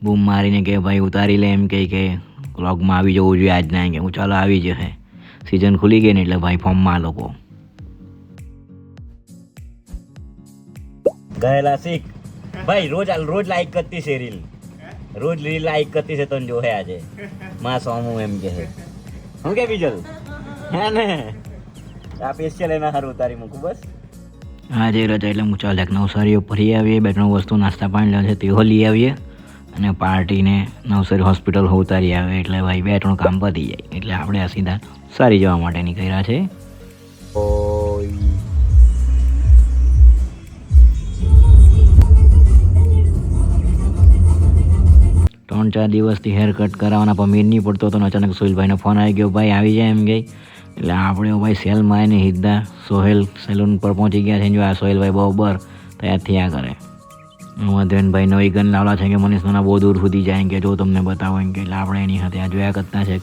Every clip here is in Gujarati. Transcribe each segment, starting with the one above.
બૂમ મારીને કે ભાઈ ઉતારી લે એમ કે વ્લોગમાં આવી જવું જોઈએ આજના એમ કે હું ચાલો આવી જશે સિઝન ખુલી ગઈ ને એટલે ભાઈ ફોર્મમાં લોકો ગયેલા શીખ ભાઈ રોજ લાઈક કરતી છે રીલ રોજ રીલ લાઈક કરતી છે તને જો હે આજે માં સોમું એમ કે છે હું કે બીજલ હે ને આ સ્પેશિયલ એના હારું ઉતારી મૂકું બસ આજે રજા એટલે હું ચાલ એક નવસારીઓ ફરી આવીએ બે ત્રણ વસ્તુ નાસ્તા પાણી લે છે તેઓ લઈ આવીએ અને પાર્ટીને નવસારી હોસ્પિટલ ઉતારી આવે એટલે ભાઈ બે ત્રણ કામ પતી જાય એટલે આપણે આ સીધા સારી જવા માટે નીકળ્યા છે ત્રણ ચાર દિવસથી હેર કટ કરાવવાના પણ મેળ નહીં પડતો હતો અચાનક સોહેલભાઈનો ફોન આવી ગયો ભાઈ આવી જાય એમ ગઈ એટલે આપણે ભાઈ સેલમાં આવીને સીધા સોહેલ સેલૂન પર પહોંચી ગયા છે જો આ સોહેલભાઈ બરોબર તૈયાર થયા કરે ધ્યાનભાઈ નવી ગન લાવલા છે કે મનીષના બહુ દૂર સુધી જાય કે જો તમને બતાવો એમ કે એટલે આપણે એની સાથે આ જોયા કરતા છે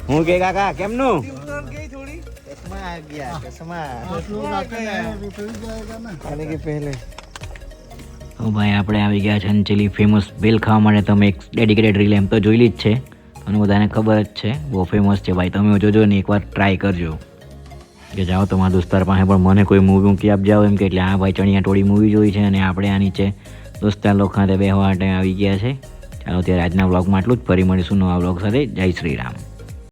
હું કે કાકા કેમનું તો ભાઈ આપણે આવી ગયા છે અંચલી ફેમસ ભેલ ખાવા માટે તમે એક ડેડિકેટેડ રીલ એમ તો જોયેલી જ છે અને બધાને ખબર જ છે બહુ ફેમસ છે ભાઈ તમે જોજો ને એકવાર ટ્રાય કરજો કે જાઓ તમારા દોસ્તાર પાસે પણ મને કોઈ મૂવી મૂકી આપ જાઓ એમ કે એટલે આ ભાઈ ચણિયા ટોળી મૂવી જોઈ છે અને આપણે આ નીચે દોસ્તાર લોકો સાથે બેસવા માટે આવી ગયા છે ચાલો ત્યારે આજના વ્લોગમાં આટલું જ ફરી મળીશું નવા વ્લોગ સાથે જય શ્રી રામ